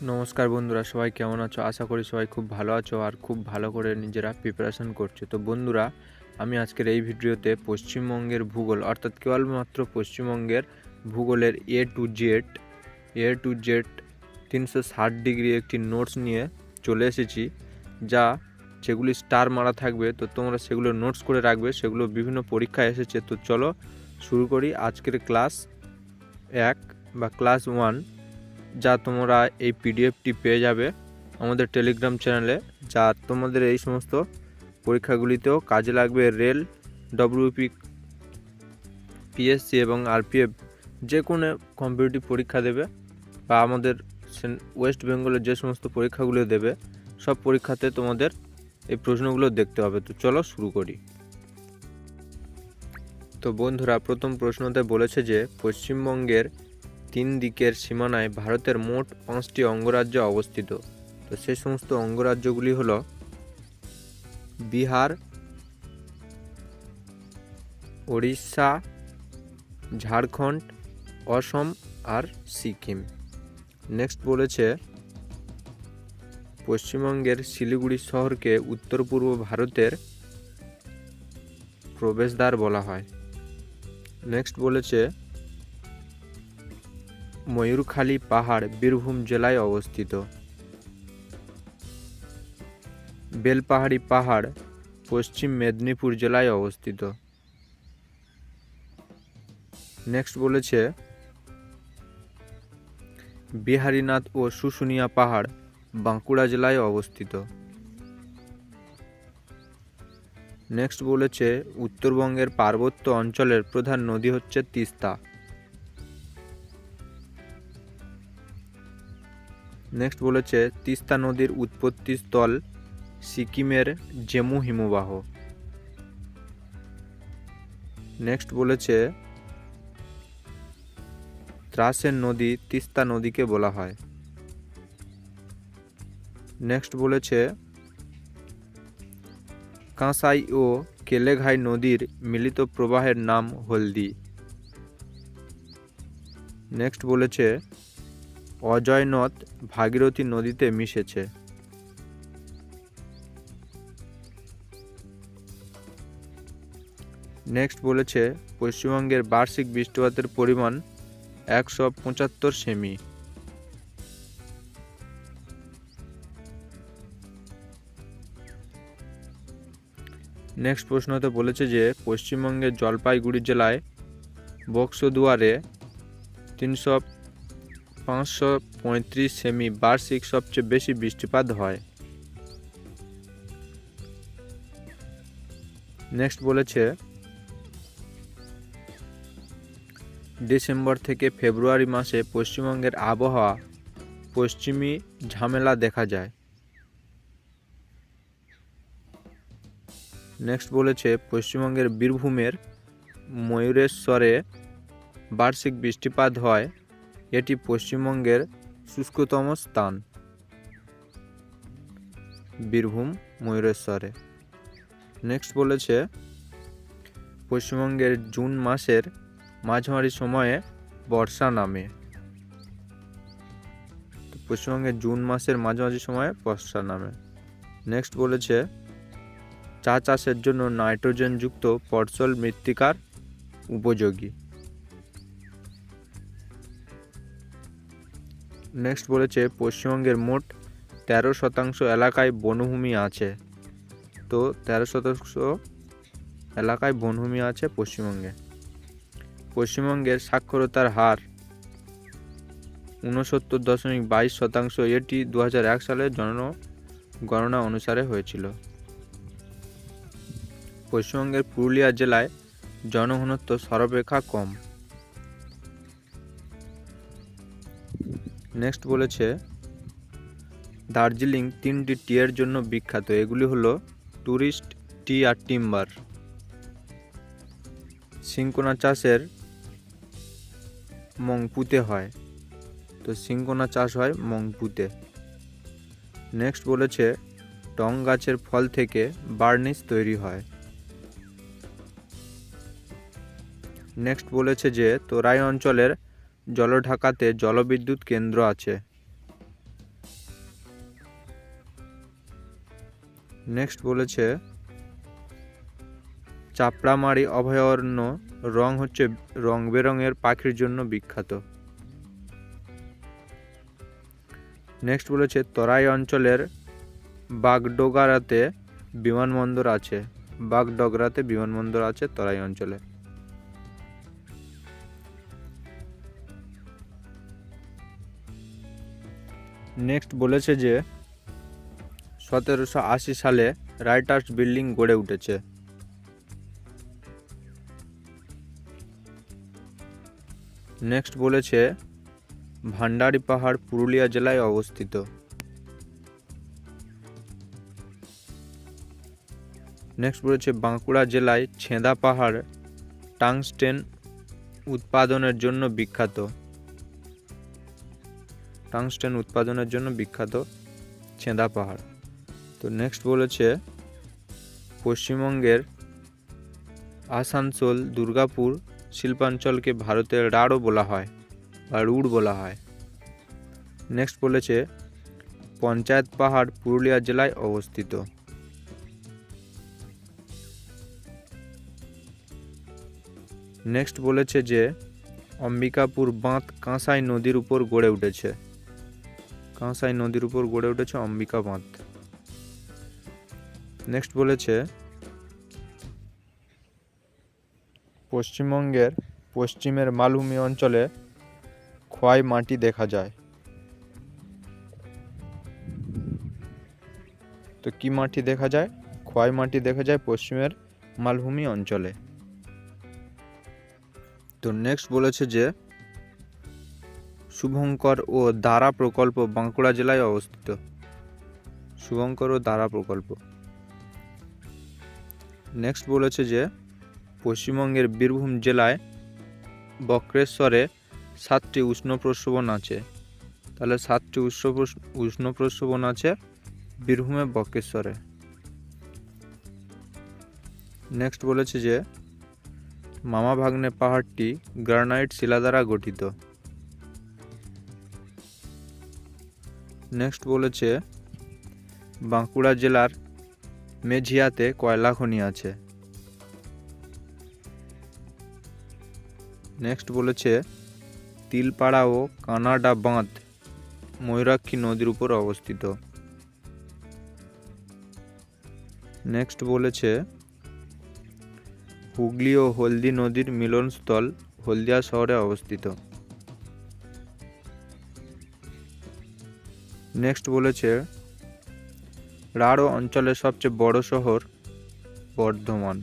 নমস্কার বন্ধুরা, সবাই কেমন আছো? আশা করি সবাই খুব ভালো আছো আর খুব ভালো করে নিজেরা প্রিপারেশন করছো। তো বন্ধুরা, আমি আজকের এই ভিডিওতে পশ্চিমবঙ্গের ভূগোল অর্থাৎ কেবলমাত্র পশ্চিমবঙ্গের ভূগোলের এ টু জেড 360 ডিগ্রি একটি নোটস নিয়ে চলে এসেছি, যেগুলি স্টার মারা থাকবে। তো তোমরা সেগুলো নোটস করে রাখবে, সেগুলো বিভিন্ন পরীক্ষায় এসেছে। তো চলো শুরু করি আজকের ক্লাস 1 বা ক্লাস 1, যা তোমরা এই পিডিএফটি পেয়ে যাবে আমাদের টেলিগ্রাম চ্যানেলে, যা তোমাদের এই সমস্ত পরীক্ষাগুলিতেও কাজে লাগবে। রেল, ডব্লিউপি, পিএসসি এবং আরপিএফ যে কোনো কম্পিটিটিভ পরীক্ষা দেবে বা আমাদের ওয়েস্ট বেঙ্গলের যে সমস্ত পরীক্ষাগুলো দেবে, সব পরীক্ষাতে তোমাদের এই প্রশ্নগুলো দেখতে হবে। তো চলো শুরু করি। তো বন্ধুরা, প্রথম প্রশ্নতে বলেছে যে পশ্চিমবঙ্গের 3 দিকের সীমানায় ভারতের মোট 5টি অঙ্গরাজ্য অবস্থিত। তো সেই সমস্ত অঙ্গরাজ্যগুলি হলো বিহার, ওড়িশা, ঝাড়খণ্ড, অসম আর সিকিম। নেক্সট বলেছে পশ্চিমবঙ্গের শিলিগুড়ি শহরকে উত্তর পূর্ব ভারতের প্রবেশদ্বার বলা হয়। নেক্সট বলেছে ময়ূরখালী পাহাড় বীরভূম জেলায় অবস্থিত। বেলপাহাড়ি পাহাড় পশ্চিম মেদিনীপুর জেলায় অবস্থিত। নেক্সট বলেছে বিহারীনাথ ও শুশুনিয়া পাহাড় বাঁকুড়া জেলায় অবস্থিত। নেক্সট বলেছে উত্তরবঙ্গের পার্বত্য অঞ্চলের প্রধান নদী হচ্ছে তিস্তা। নেক্সট বলেছে তিস্তা নদীর উৎপত্তি স্থল সিকিমের জেমু হিমবাহ। নেক্সট বলেছে ত্রাসের নদী তিস্তা নদীকে বলা হয়। নেক্সট বলেছে কাঁসাই ও কেলেঘাই নদীর মিলিত প্রবাহের নাম হলদি। নেক্সট বলেছে অজয় নদ ভাগীরথী নদীতে মিশেছে। নেক্সট বলেছে পশ্চিমবঙ্গের বার্ষিক বৃষ্টিপাতের পরিমাণ 175 সেমি। নেক্সট প্রশ্নতে বলেছে যে পশ্চিমবঙ্গের জলপাইগুড়ি জেলায় বক্সদুয়ারে 535 সেমি বার্ষিক সবচেয়ে বেশি বৃষ্টিপাত হয়। নেক্সট বলেছে ডিসেম্বর থেকে ফেব্রুয়ারি মাসে পশ্চিমবঙ্গের আবহাওয়া পশ্চিমী ঝামেলা দেখা যায়। নেক্সট বলেছে পশ্চিমবঙ্গের বীরভূমের ময়ূরেশ্বরে বার্ষিক বৃষ্টিপাত হয়, এটি পশ্চিমবঙ্গের শুষ্কতম স্থান। বীরভূম ময়ূরেশ্বরে। নেক্সট বলেছে পশ্চিমবঙ্গের জুন মাসের মাঝামাঝি সময়ে বর্ষা নামে। পশ্চিমবঙ্গের জুন মাসের মাঝামাঝি সময়ে বর্ষা নামে। নেক্সট বলেছে চা চাষের জন্য নাইট্রোজেনযুক্ত পটসল মৃত্তিকার উপযোগী। নেক্সট বলেছে পশ্চিমবঙ্গের মোট 13% এলাকায় বনভূমি আছে। তো 13% এলাকায় বনভূমি আছে পশ্চিমবঙ্গে। পশ্চিমবঙ্গের সাক্ষরতার হার 69.22%, এটি 2001 সালের জনগণনা অনুসারে হয়েছিল। পশ্চিমবঙ্গের পুরুলিয়া জেলায় জনঘনত্ব সর্বাপেক্ষা কম। নেক্সট বলেছে দার্জিলিং 3টি টি এর জন্য বিখ্যাত, এগুলি হলো টুরিস্ট টি আর টিম্বার। সিনকোনা চাষের মংপুতে হয়। তো সিনকোনা চাষ হয় মংপুতে। নেক্সট বলেছে টং গাছের ফল থেকে বার্নিশ তৈরি হয়। নেক্সট বলেছে যে তরাই অঞ্চলের জলঢাকাতে জলবিদ্যুৎ কেন্দ্র আছে। নেক্সট বলেছে চাপড়ামারি অভয়ারণ্য রং বেরঙের পাখির জন্য বিখ্যাত। নেক্সট বলেছে তরাই অঞ্চলের বাগডোগরাতে বিমানবন্দর আছে তরাই অঞ্চলে। নেক্সট বলেছে যে 1780 সালে রাইটার্স বিল্ডিং গড়ে উঠেছে। নেক্সট বলেছে ভান্ডারি পাহাড় পুরুলিয়া জেলায় অবস্থিত। নেক্সট বলেছে বাঁকুড়া জেলায় ছেঁদা পাহাড় টাংস্টেন উৎপাদনের জন্য বিখ্যাত ছেঁদা পাহাড়। তো নেক্সট বলেছে পশ্চিমবঙ্গের আসানসোল দুর্গাপুর শিল্পাঞ্চলকে ভারতের রুড় বলা হয়। নেক্সট বলেছে পঞ্চায়েত পাহাড় পুরুলিয়া জেলায় অবস্থিত। নেক্সট বলেছে যে অম্বিকাপুর বাঁধ কাঁসাই নদীর উপর গড়ে উঠেছে অম্বিকা বাঁধ। নেক্সট বলেছে পশ্চিমবঙ্গের পশ্চিমের মালভূমি অঞ্চলে ক্ষয় মাটি দেখা যায়। তো কি মাটি দেখা যায়? ক্ষয় মাটি দেখা যায় পশ্চিমের মালভূমি অঞ্চলে। তো নেক্সট বলেছে যে শুভঙ্কর ও দারা প্রকল্প বাঁকুড়া জেলায় অবস্থিত। নেক্সট বলেছে যে পশ্চিমবঙ্গের বীরভূম জেলায় বক্রেশ্বরে 7টি উষ্ণ প্রস্রবণ আছে। তাহলে 7টি উষ্ণ প্রস্রবণ আছে বীরভূমে বক্রেশ্বরে। নেক্সট বলেছে যে মামা ভাগ্নে পাহাড়টি গ্রানাইট শিলা দ্বারা গঠিত। নেক্সট বলেছে বাঁকুড়া জেলার মেঝিয়াতে কয়লা খনি আছে। নেক্সট বলেছে তিলপাড়া ও কানাডা বাঁধ ময়ূরাক্ষী নদীর উপর অবস্থিত। নেক্সট বলেছে হুগলি ও হলদি নদীর মিলনস্থল হলদিয়া শহরে অবস্থিত। নেক্সট বলেছে রাঢ় অঞ্চলের সবচেয়ে বড় শহর বর্ধমান।